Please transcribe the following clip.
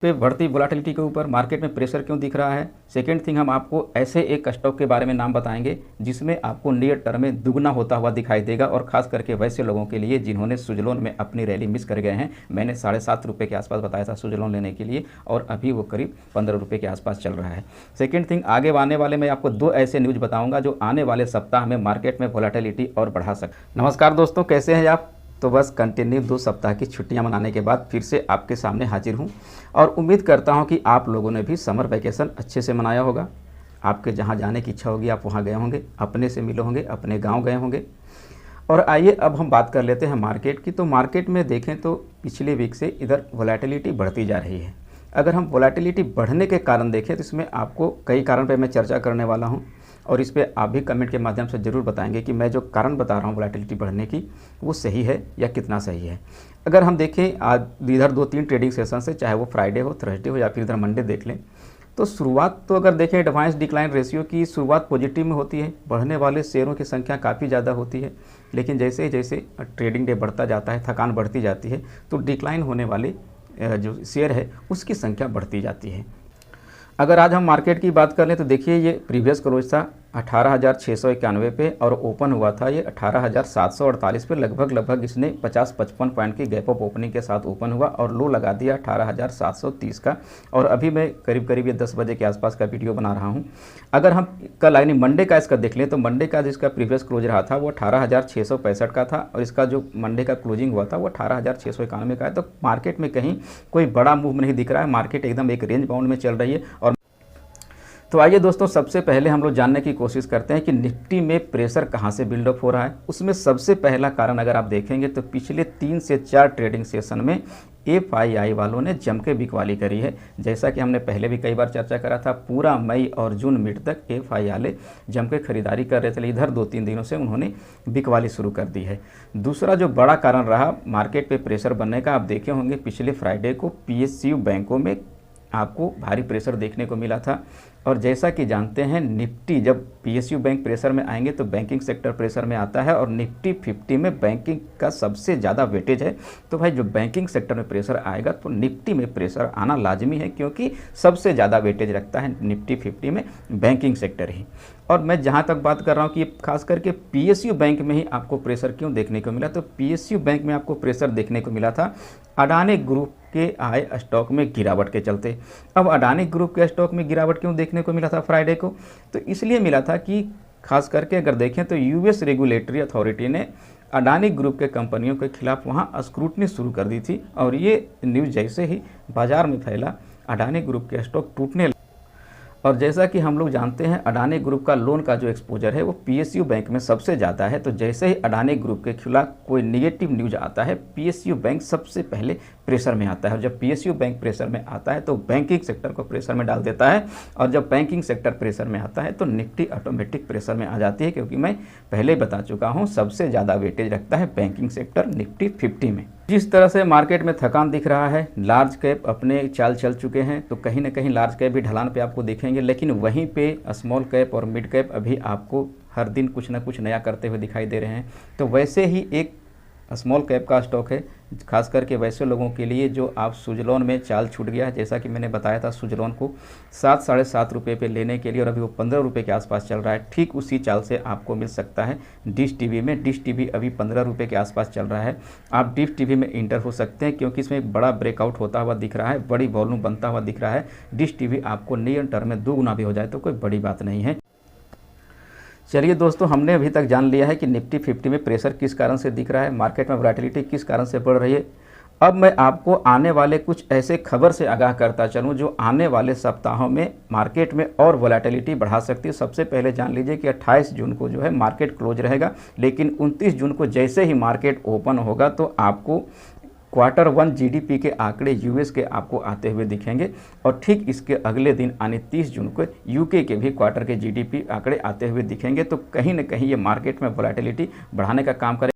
पे बढ़ती वोलेटिलिटी के ऊपर मार्केट में प्रेशर क्यों दिख रहा है। सेकेंड थिंग, हम आपको ऐसे एक स्टॉक के बारे में नाम बताएंगे जिसमें आपको नियर टर्म में दुगना होता हुआ दिखाई देगा, और खास करके वैसे लोगों के लिए जिन्होंने सुजलोन में अपनी रैली मिस कर गए हैं। मैंने 7.5 रुपये के आसपास बताया था सुजलोन लेने के लिए, और अभी वो करीब 15 रुपये के आसपास चल रहा है। सेकेंड थिंग, आगे आने वाले मैं आपको 2 ऐसे न्यूज़ बताऊँगा जो आने वाले सप्ताह में मार्केट में वोलेटिलिटी और बढ़ा सकते। नमस्कार दोस्तों, कैसे हैं आप। तो बस कंटिन्यू 2 सप्ताह की छुट्टियां मनाने के बाद फिर से आपके सामने हाजिर हूं, और उम्मीद करता हूं कि आप लोगों ने भी समर वैकेशन अच्छे से मनाया होगा। आपके जहां जाने की इच्छा होगी आप वहां गए होंगे, अपने से मिले होंगे, अपने गांव गए होंगे। और आइए अब हम बात कर लेते हैं मार्केट की। तो मार्केट में देखें तो पिछले वीक से इधर वोलेटिलिटी बढ़ती जा रही है। अगर हम वोलेटिलिटी बढ़ने के कारण देखें तो इसमें आपको कई कारण पर मैं चर्चा करने वाला हूँ, और इस पर आप भी कमेंट के माध्यम से ज़रूर बताएंगे कि मैं जो कारण बता रहा हूँ वोलेटिलिटी बढ़ने की वो सही है या कितना सही है। अगर हम देखें आज इधर 2-3 ट्रेडिंग सेशन से, चाहे वो फ्राइडे हो, थर्सडे हो या फिर इधर मंडे देख लें, तो शुरुआत तो अगर देखें एडवांस डिक्लाइन रेशियो की शुरुआत पॉजिटिव में होती है। बढ़ने वाले शेयरों की संख्या काफ़ी ज़्यादा होती है, लेकिन जैसे जैसे ट्रेडिंग डे बढ़ता जाता है, थकान बढ़ती जाती है, तो डिक्लाइन होने वाले जो शेयर है उसकी संख्या बढ़ती जाती है। अगर आज हम मार्केट की बात कर लें तो देखिए ये प्रीवियस क्लोज था 18,691 पे, और ओपन हुआ था ये 18,748 पे। लगभग इसने 50-55 पॉइंट की गैप अप ओपनिंग के साथ ओपन हुआ, और लो लगा दिया 18,730 का। और अभी मैं करीब ये 10 बजे के आसपास का वीडियो बना रहा हूँ। अगर हम कल यानी मंडे का इसका देख लें तो मंडे का जिसका प्रीवियस क्लोज रहा था वो 18,665 का था, और इसका जो मंडे का क्लोजिंग हुआ था वो 18,691 का है। तो मार्केट में कहीं कोई बड़ा मूव नहीं दिख रहा है, मार्केट एकदम एक रेंज बाउंड में चल रही है। और तो आइए दोस्तों, सबसे पहले हम लोग जानने की कोशिश करते हैं कि निफ्टी में प्रेशर कहां से बिल्डअप हो रहा है। उसमें सबसे पहला कारण अगर आप देखेंगे तो पिछले 3 से 4 ट्रेडिंग सेशन में एफआईआई वालों ने जम के बिकवाली करी है। जैसा कि हमने पहले भी कई बार चर्चा करा था, पूरा मई और जून मिड तक एफआईआई जम के खरीदारी कर रहे थे। इधर 2-3 दिनों से उन्होंने बिकवाली शुरू कर दी है। दूसरा जो बड़ा कारण रहा मार्केट पे प्रेशर बनने का, आप देखे होंगे पिछले फ्राइडे को पीएसयू बैंकों में आपको भारी प्रेशर देखने को मिला था। और जैसा कि जानते हैं निफ्टी जब पीएसयू बैंक प्रेशर में आएंगे तो बैंकिंग सेक्टर प्रेशर में आता है, और निफ्टी 50 में बैंकिंग का सबसे ज़्यादा वेटेज है। तो भाई जो बैंकिंग सेक्टर में प्रेशर आएगा तो निफ्टी में प्रेशर आना लाजमी है, क्योंकि सबसे ज़्यादा वेटेज रखता है निफ्टी 50 में बैंकिंग सेक्टर ही। और मैं जहाँ तक बात कर रहा हूँ कि खास करके पीएसयू बैंक में ही आपको प्रेशर क्यों देखने को मिला, तो पीएसयू बैंक में आपको प्रेशर देखने को मिला था अडानी ग्रुप के आए स्टॉक में गिरावट के चलते। अब अडानी ग्रुप के स्टॉक में गिरावट क्यों देखने को मिला था फ्राइडे को, तो इसलिए मिला था कि खास करके अगर देखें तो यूएस रेगुलेटरी अथॉरिटी ने अडानी ग्रुप के कंपनियों के खिलाफ वहां स्क्रूटनी शुरू कर दी थी, और ये न्यूज़ जैसे ही बाजार में फैला अडानी ग्रुप के स्टॉक टूटने लगे। और जैसा कि हम लोग जानते हैं अडानी ग्रुप का लोन का जो एक्सपोजर है वो पीएसयू बैंक में सबसे ज़्यादा है। तो जैसे ही अडानी ग्रुप के खिलाफ कोई नेगेटिव न्यूज़ आता है पीएसयू बैंक सबसे पहले प्रेशर में आता है, और जब पीएसयू बैंक प्रेशर में आता है तो बैंकिंग सेक्टर को प्रेशर में डाल देता है, और जब बैंकिंग सेक्टर प्रेशर में आता है तो निफ्टी ऑटोमेटिक प्रेशर में आ जाती है, क्योंकि मैं पहले बता चुका हूँ सबसे ज़्यादा वेटेज रखता है बैंकिंग सेक्टर निफ्टी 50 में। जिस तरह से मार्केट में थकान दिख रहा है, लार्ज कैप अपने चाल चल चुके हैं, तो कहीं ना कहीं लार्ज कैप भी ढलान पे आपको दिखेंगे, लेकिन वहीं पे स्मॉल कैप और मिड कैप अभी आपको हर दिन कुछ ना कुछ नया करते हुए दिखाई दे रहे हैं। तो वैसे ही एक स्मॉल कैप का स्टॉक है, खास करके वैसे लोगों के लिए जो आप सुजलोन में चाल छूट गया है। जैसा कि मैंने बताया था सुजलोन को 7-7.5 रुपये पे लेने के लिए, और अभी वो 15 रुपये के आसपास चल रहा है। ठीक उसी चाल से आपको मिल सकता है डिश टीवी में। डिश टीवी अभी 15 रुपये के आसपास चल रहा है। आप डिश टीवी में इंटर हो सकते हैं, क्योंकि इसमें एक बड़ा ब्रेकआउट होता हुआ दिख रहा है, बड़ी वॉल्यूम बनता हुआ दिख रहा है। डिश टीवी आपको नियर टर्म में 2 गुना भी हो जाए तो कोई बड़ी बात नहीं है। चलिए दोस्तों, हमने अभी तक जान लिया है कि निफ्टी 50 में प्रेशर किस कारण से दिख रहा है, मार्केट में वोलेटिलिटी किस कारण से बढ़ रही है। अब मैं आपको आने वाले कुछ ऐसे खबर से आगाह करता चलूं जो आने वाले सप्ताहों में मार्केट में और वोलेटिलिटी बढ़ा सकती है। सबसे पहले जान लीजिए कि 28 जून को जो है मार्केट क्लोज रहेगा, लेकिन 29 जून को जैसे ही मार्केट ओपन होगा तो आपको Q1 जीडीपी के आंकड़े यूएस के आपको आते हुए दिखेंगे, और ठीक इसके अगले दिन यानी 30 जून को यूके के भी क्वार्टर के जीडीपी आंकड़े आते हुए दिखेंगे। तो कहीं ना कहीं ये मार्केट में वोलेटिलिटी बढ़ाने का काम करेगा।